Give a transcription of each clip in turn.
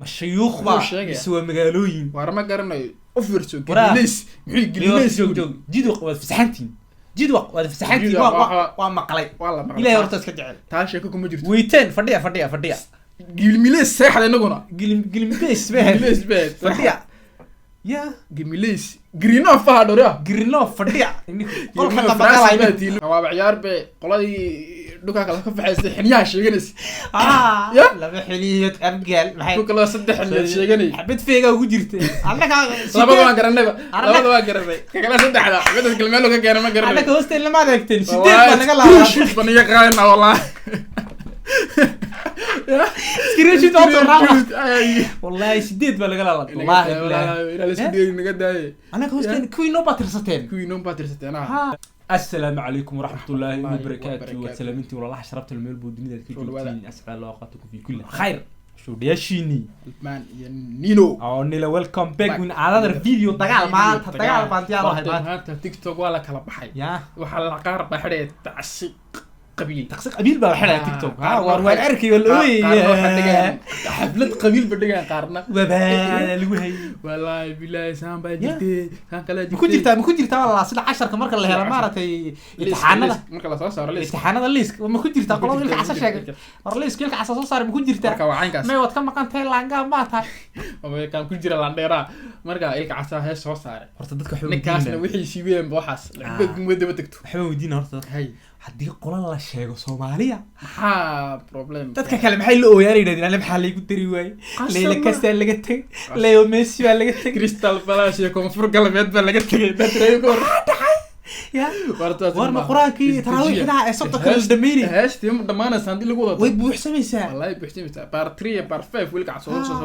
مشيوخ با يسوى مقالوين وارما قرناyo ofirso geliis mixii geliis jidwa wad fasaxantiin jidwa wad fasaxantiin waa maqlay ilaahay horta iska jecel taa sheeko kuma jirto weyteen fadhiya gilmilees seexda inaguna gilmilees fadhiya ya gilmilees grino faadhora grino fadhiya qolka tabaqalaynatiin waa ciyaar be qoladii dhuka kala ka faxaysay xiniyaha sheeganaysa ya laba xiliyad abgal maxay ku kala saddex xiliyad sheeganay xabad feega ugu jirtay annaka labada waan garanay kala saddexda xabad kelmado ka gaarama garanay annaka hostel lama adeegteen sideed baa naga laabay baniga qaayna wallahi سكرينشوت والله سديد بلا قال والله لا سديد نغا داي انا كوستين كوينو باترستين السلام عليكم ورحمه الله وبركاته وسلامتي والله شربت الميل بودنيدا كجوتين اسعد الله اوقاتكم في كل خير شو دياشيني مان نينو او نيلا ويلكم باك من another فيديو دغال بان تيار هذا تيك توك ولا كلا بخاي waxa la qaar baxay tacsiq قبيل بقى حنا تيك توك وروان اركي ولا وي حفلة قبيل بدغان قارنا وبا لوهي والله بالله سان باجتي كان كلا ما كنت والله سلا 10 marka la helo maartay imtixaanada marka la soo saaro imtixaanada liisk ma ku jirtaa qolada ilka xasa sheegay war liiska xasa soo saar ma ku jirtaa marka wacaynkaas ma wad ka maqan tahay laanga ma tahay oo kan ku jira laandheera marka ilka xasa hees soo saaray horta dadka waxay ninkaasna wixii siibeen waxaas gumada tagto waxay weydiin horta hay haddii qolan la sheego Soomaaliya ha problem dadka kale maxay la ooyaanayeen in maxaa lagu dari waay leela kasta laga tag Leo Messi waa laga tag Crystal Palace iyo Koonfur Galbeed baa laga tagay dadreego يا ورما قرانكي تراويح هذا صدق الدميري هاش تيم دمانه ساندي لو ودا وي بوحسميسا والله بوحسميسا بار 3 بار 5 ويلك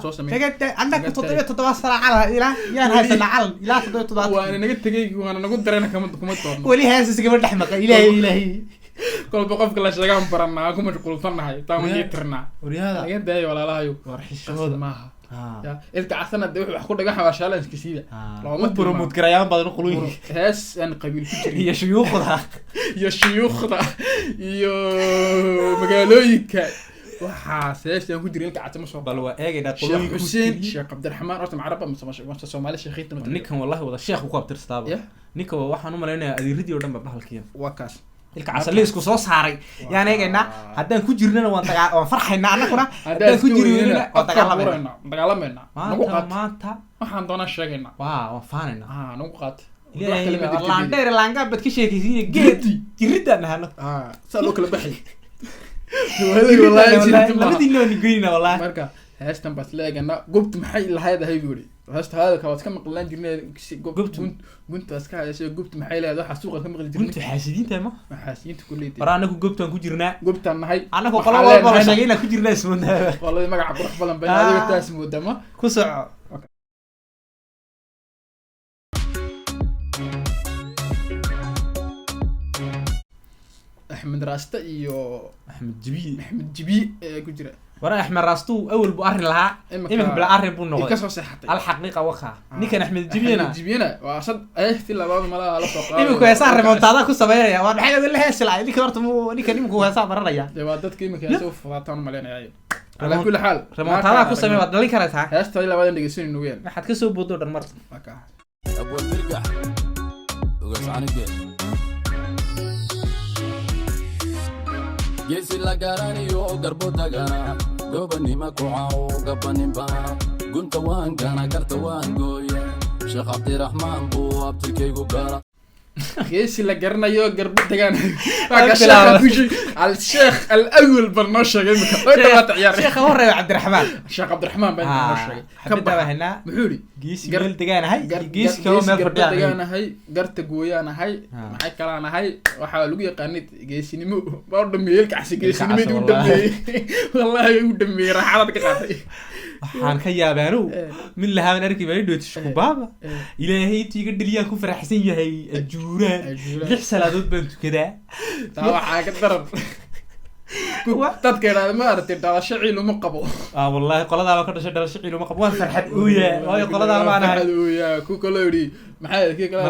سو سمي تجد عندك تطبيق على الى يا هاي على الى تطبيق وانا نغ تغي وانا نغ درينا كما تورن ولي هاسس كبر دحمق الهي كل بقفك لا شيغان برنا كما قلتناhay taamay tirna wariyada laga daayo walaalahayo warxishooda maaha ya ilka casana de wax ku dhaga xawaashaalan iskisiida looma promote garayaan badan quluuyi hees aan qabiil ku jirin iyo shuyuukhda iyo magaalooyinka waxa seeshan ku jirin ilka casama soo bal waa eegayna quluuyi ku siin Sheekh Abdurrahmaan oo Carab ma Soomaali sheekhiinta ninkan wallahi wada sheekh ku qabtirstaaba ninka waxaan u maleynayaa adiiridii oo dhan ba bahalkiin waa kaas ilka casali isku soo saaray yaan eegayna haddaan ku jirnana waan farxaynaa annaguna haddaan ku jirnana dagaalamayna maanta waxaan doonaa sheegaynaa waan faanayna nagu qaat laandheer laanga bad ka sheekaysiin geed jiridaan nahano saa loo kala baxay labadii loo nigeynaa wallahi marka heestan bas leegana gobta maxay lahayd buuri heesta hada ka wad ka maqlaan jirnay guntaas ka hayso gobta maxay leedahay waxa suuqa ka maqli jirnay gunta xaasidiinta ma xaasidiinta kulleed waraanaku gobtaan ku jirnaa gobtaan nahay anagu qolo walba sheegayna ku jirnaa ismoodaa qolada magaca qurux badan bay adiga taas moodama ku soco أحمد راستا iyo أحمد جبي ku jira ورا أحمد راستو أول بأرن لها إمك بلا أرن بنو كسر صحتي الحقيقة وخا نيكن أحمد جبينا وأصد تلا بعض ملا على فوق إمك يسار ريمونتادا كوسابيا وأنا بحاجة أقول لها سلعة نيكن ورت مو نيكن إمك يسار برا يا جوادات كيمك يسوف فاتان مليان عيل على كل حال ريمونتادا كوسابيا بدلين كرتها هاش تلا بعض نجسين نوين حد كسب بودو درمر أبو ترجع وقص عنك geesi la garanayo garbo dagana gobanima ku caaw gabanimba gunta waan gana garta waan gooya Sheekh Abdurrahmaan buu abtirkaygu gara geesi la garanayo garbo dagana waa الشيخ الأول برنامج جاي مكتوب شيخ هو الرئيس عبد الرحمن بين برنامج كبر هنا محوري جيس قال دجانا هاي جيس كمان ما فردي دجانا هاي قرت جويانا هاي معي كلامنا هاي وحاولوا يقنيت جيسني مو برضه ميل كعس جيسني مو دمي والله يودمي راح على كذا waxaan ka yaabaano min lahaan arkay bay dhootishku baaba ilaahay tiiga dhaliya ku faraxsan yahay ajuuraan lix salaadood baan tukadaa taa waxa ka daran dadkeena ma aragtay dhalasho ciil uma qabo wallahi qoladaaba ka dhashay dhalasho ciil uma qabo waan farxad ooya way qoladaaba ma anahay ooya ku kala yiri maxay kii kala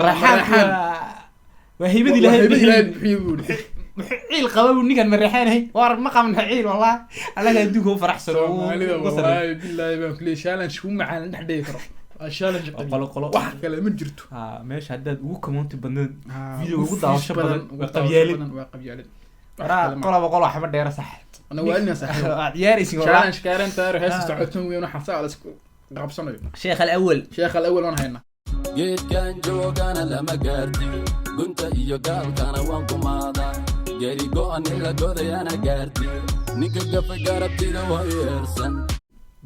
waa haybadi ilaahay عيل قبل نيكان مريحين هي وار ما قام عيل والله انا ادوك هو فرح سنه والله بالله ما كل شالن شو معنا دحدي كرو شالن قلق wax kale ma jirto meesha hadaad ugu comment badan video ugu daawasho badan qabyaalid qolaba qolo xama dheera sax ana waalina sax ciyaaraysi والله challenge kaaran taar heesta socodkan weyn waxa saa la isku qabsanayo sheekh al-awwal wana hayna geedkan joogana lama gaarti gunta iyo gaalkana waan kumaada gari go'an ila godayana gaarti ninka gafa garabtida waa yeersan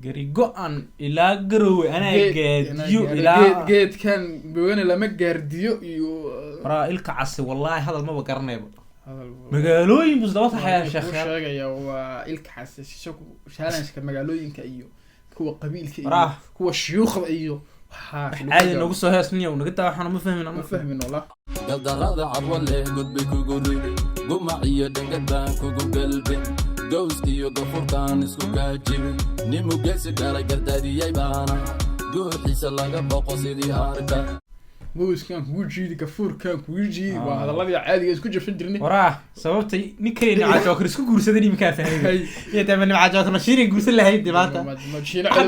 gari go'an ilaa garowe anaa gaadiyo ilaa geedkan boona lama gaardiyo iyo waraa ilka casi wallahi hadal ma garanayba magaalooyin busdaba taxaya sheekh sheegaya waa ilka casi shaqo challenge-ka magaalooyinka iyo kuwa qabiilka iyo kuwa shuyuukhda iyo عادي نقول سهى سنية ونقطع إحنا ما فهمين والله قلت الرضا عبولي قد بكوكوري قمعية دنقدان كوكو قلبي قوستي وقفور كان اسكو كاجيبي نمو قيسي قالا قردادي يايبانا قوحي سلاقا بوقو سيدي هاركا موس كان كوجيدي كفور كان كوجيدي وهذا الله عادي اسكو جف درني وراه سببتي نكرين على جوكر اسكو غورسدني ما فاهمين يا تمن مع جوكر شيرين غورس لهي دباتا ما شيرين على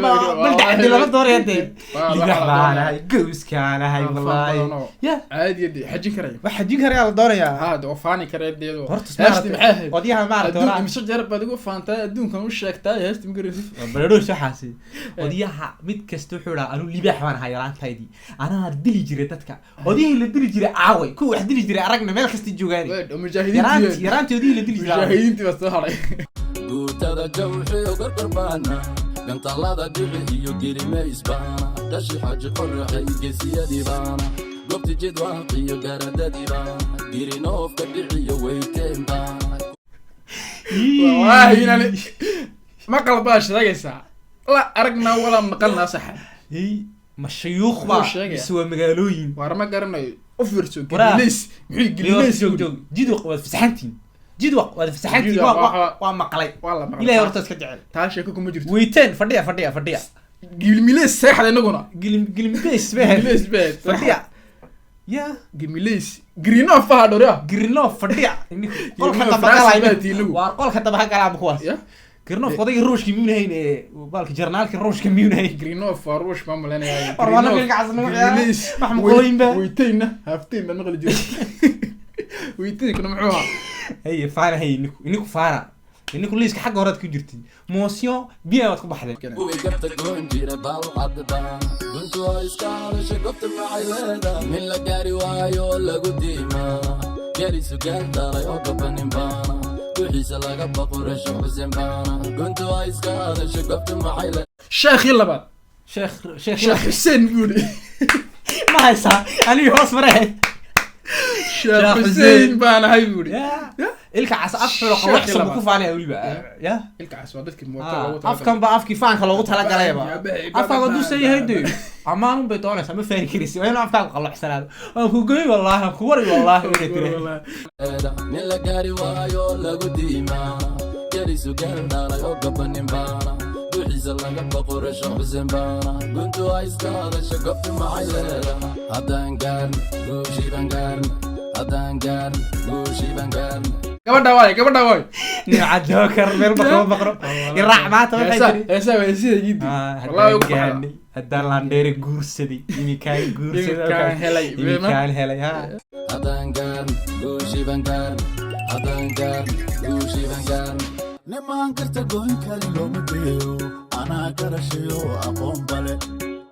بل عندي لما دور يدي يغبانا جوس كان هاي والله يا عادي يدي حجي كري وحجي كري على دور يا هذا وفاني كري ديدو هاشتي معاه وديها ما عرفت وراه مش جرب بدو فانتا ادون كان وشيغتا هاشتي مغريس بردوش حاسي وديها ميد كاستو خورا انو ليباح وان هايرانتايدي انا دلي جيري dadka odii la dili jiray aaway ku wax dili jiray aragna meel kasta joogaan yaraantii odii la dili jiray mujaahidiintii bas haray guutada jawxiyo qarqarbaana gantalada dhici iyo gelime isbaana dashi xaji qorraxay geesiyadii baana goobti jidwaaq iyo garadadii baana girinoofka dhiciyo weyteen baana wallaahi inani maqal baa sheegaysaa la aragna wala maqalna saxa مشيوخ با يسوى مقالوين وارما قرناي افرسو جليس محي جليس جيدوق واد فسحنتين جيدوق واد فسحنتين وا مقلي والله مقلي الى هورتا اسك جعل تا شيكو ما جرتو ويتين فديا جلميليس ساخد انغنا جلميليس باه فديا يا جلميليس جرينوف فادوريا جرينوف فديا قول خطا بقى وقول خطا بقى كلام كواس كرنوف قضية روش كميون هين وبالك جرنالك روش كميون هين كرنوف روش ما ملنا هاي أروانا بيلك عزنا محمقولين با ويتين هافتين بنغلي جوي ويتين كنا معوها هي فارة هي إنكو فارة إنكو ليسك حق وراد كجرتي موسيون بيان واتكو بحدين وقفتك ونجير بالعدبان كنتو هايسكال شقفت معي ليدا من لقاري وايو لقديما قاري سوكال داري وقبنين بانا وحيسا لقى بقورش حسين بانا كنتو هايسكال شقفت معي ليدا شيخ يلا بعد شيخ حسين بيقولي ما هيسا أنا يوصف مرحي شيخ حسين بانا هاي بيقولي إلك عس أفر وحسن بكوف عليها ولي بقى يا إلك عس ودتك الموتى أفكان بقى أفكي فان خلوقتها لك عليها بقى أفكان قدو سيء هيدي عمانهم بيطونة سامي فاني كريسي وين أفكان قلو حسن هذا أنكو قوي والله أنكو وري والله من لقاري وايو لقو ديما يريسو قرداري وقبنين بانا وحيسا لقى بقورش حسين بانا كنتو هايسكال شقفت معي ليلة هدان قارن روشي بانقارن هدان قارن روشي بانقارن gabadha waay نوع جوكر ميل بقرو يراح ما تبغى هسا جدي والله وقعني هدان لاندير غورسدي يمي كان غورسدي كان هلي ها هدان قارن روشي بانقارن هدان قارن روشي بانقارن لما كنت قوين كالي مديو أنا كرشيو أقوم بالي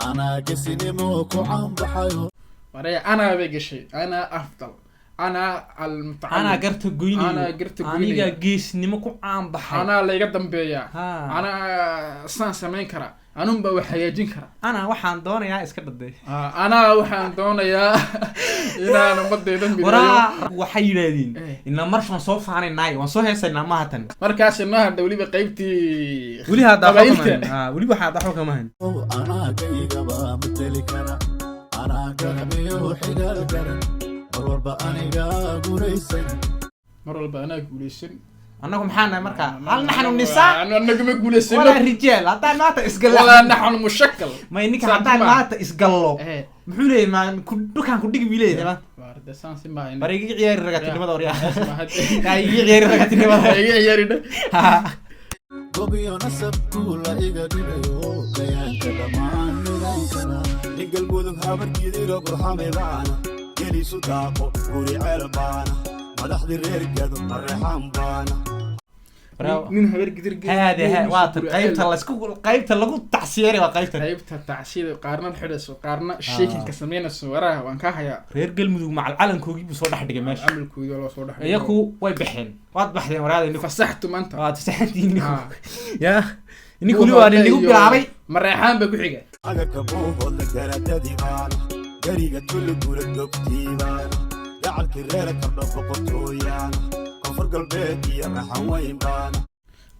أنا كسيني موكو عم بحيو أنا بيجي أنا أفضل أنا المتعلم أنا قرت قويني أنا قرت قويني أنا قيس نمكو عم بحي أنا اللي قدم بيا أنا أصلا سمين كرا أنا مبوي حياجين كرا أنا وحان دونا يا إسكت الدي أنا وحان دونا يا إنا أنا مدي دم ورا وحي لادين إن مرش نصوف عن الناي ونصوف هسه إن ما هتن مركز النهر دولي بقيبتي ولي هذا حكمان ولي بحد حكمان أنا جاي جبا متلي كرا أنا كرمي وحيد كرا مرور أنا قوليسن مرور أنا قوليسن أنكم حنا مركا هل نحن النساء؟ أنكم قوليسن ولا الرجال حتى ما تسقل ولا نحن مشكل ما إنك حتى ما تسقلوا محولي ما كل كان كل دقيقة بيلي تمام arda saan simba bari iga ciyaari ragatinimada waryaa ma hadda ay iga ciyaari ragatinimada iga ciyaarida gobiyo nasabku la iga dhigayo kayaanka dhammaan nidaamkana dhigal mudug habargidiro burxamidaana gelisu daaqo guri ceel baana madaxdii reer gado mareexaan baana nin habar gidir هذا واطن قيبت lagu taxsiyeeray waa qaybta taxsiyeeray qaarna xidhaso qaarna sheekin ka sameynayso waraha waan ka hayaa reer galmudug macal calankoogii buu soo dhax dhigay meesha camalkooda loo soo dhax dhigay iyaku way baxeen waad baxdeen waraada inuu fasaxtu maanta waad fasaxtiin ya inuu wali waa inuu bilaabay mareexaan ba ku xiga aga ka boqol la garadadi baana gariga tullu gura gobtiibaan dacalki reer ka dhaqoqtooyaan kafar galbeed iyo raxaweyn baana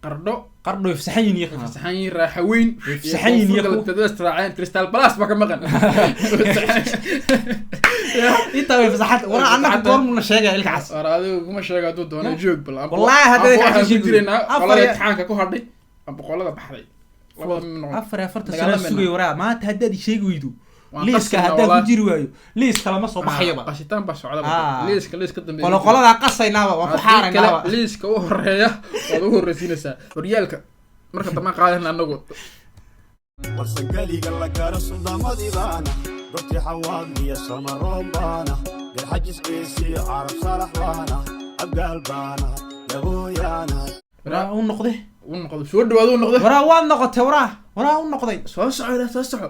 qardho ifsaxayn iyo ifsaxayn raaxaweyn ifsaxayn iyo tadasтрacaan crystal plus ba ka maqan inta way fasaxad wara annaga goormuna sheegay ilkaas waraadu kuma sheegay duu doona joog bal wallahi hadda ka jirina qolada taxanka ku hadhay boqolada baxday afar sano sugay wara maanta haddaad sheegi weydo liiska hadda ku jiri waayo liiska lama soo baxayba qashitaan ba socda liiska dambe qolada qasaynaaba waa ku xaaraynaaba liiska u horeeya oo u horeysinaysa horyaalka marka dama qaadan anagu warsan galiga la gaaro sundamadi baana dadki xawaad iyo samaroon baana bilxajis qiisi carab salax baana abgaal baana yabooyaana waraa u noqday soo dhawaado u noqday waraa waad noqotay waraa u noqday soo soco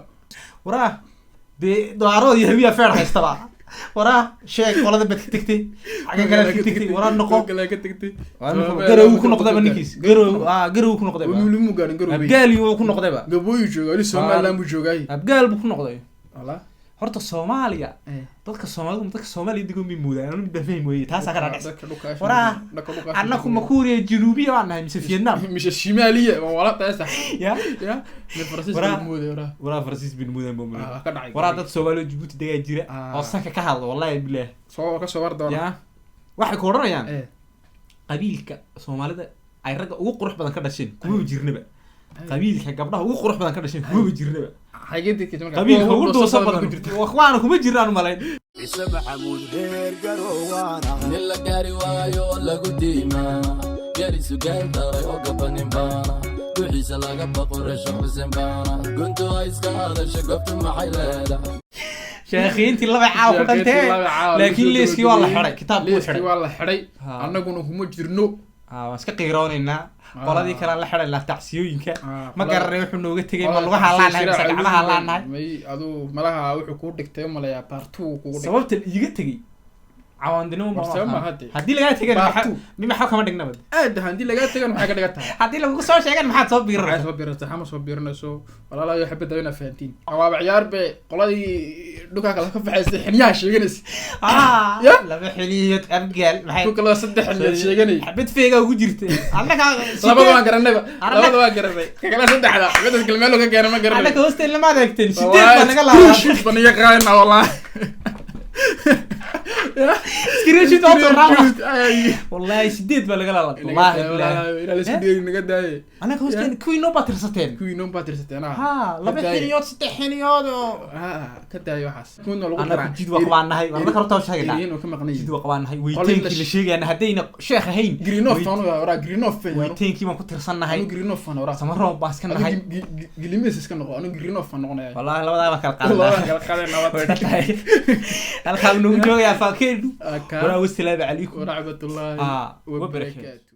waraa doaro yahawiya feer haystaba waraa sheeg qolada bad ka tagtay xaga kale ka tagtay waraa noqo kale ka tagtay garow ku noqday ninkiis garow ku noqday wuu gaarin garow abgaal uu ku noqday gabooyu joogaa li Soomaaliland buu joogay abgaal buu ku noqday wala horta Soomaaliya dadka Soomaaliya digo mi muudaan anu mid fahmi weey taas ka dhacay waraa annaku makuuriya januubiya waan nahay mise Vietnam mise Shimaaliya wala taas ya waraa Francis bin Muudaan buu ka dhacay waraa dad Soomaaliya Djibouti daga jira oo sanka ka hadlo wallahi billah soo war doona ya waxay ku oranayaan qabiilka Soomaalida ay rag ugu qurux badan ka dhasheen kuma jirnaba qabiilka gabdhaha ugu qurux badan ka dhasheen kuma jirnaba qabiilka ugu doosa badan waxaan kuma jiraan malayn isa maxamuud reer garowaana nilla gaari waayo lagu diimaa garisu gaaldharay oo gabanin baana duxiisa laga baqo rasho xuseen baana guntu ay iska hadasha gobtu maxay leedahay sheekhiintii laba caaw ku dhantay laakiin liiskii waa la xiray kitaabku waa la xiray annaguna kuma jirno waan iska qiiroonayna qoladii kale la xiray la tacsiyooyinka ma garanay wuxuu nooga tagay ma lugaha laanahay mise gacmaha laanahay may adu malaha wuxuu ku dhigtay malaya partu ku dhigtay sababta iga tagay caawandinimo ma hadii laga tagay maxaa kama dhignaba hadii laga tagay maxaa ka dhigata hadii lagu soo sheegan maxaad soo biirinaysaa xama soo biirinayso walaalaha iyo xabada ina fahantiin qawaab ciyaar be qoladii dhuka kala ka faxaysay xiniyaha sheeganaysa laba xiliyad abgaal maxay dhuka la saddex xiliyad sheeganay xabad feega ugu jirtay annaka labada waan garanay kala saddexda xabada kalmeelo ka keenay ma garanay annaka hostel lama adeegteen sideed baa naga laabay baniga qaayna wallahi سكرينشوت والله سديد بلا قال والله لا لا سديد نغا داي انا كوستين كوينو باترستين ها لبا حينيود صدح حينيود كداي waxaas كنا lagu انا جيد وقبانahay warna karto sheegay inuu ka maqnay jid waqbanahay weyteenkii la sheegayna hadayna sheekh ahayn greenoff tano wara greenoff weyteenkii ma ku tirsanahay greenoff ana wara samaro baas ka nahay gilimis iska noqo anu greenoff noqonay wallahi labadaba kala qaadanay halka uu joogaa فاكيد ولا والسلام عليكم ورحمة الله وبركاته.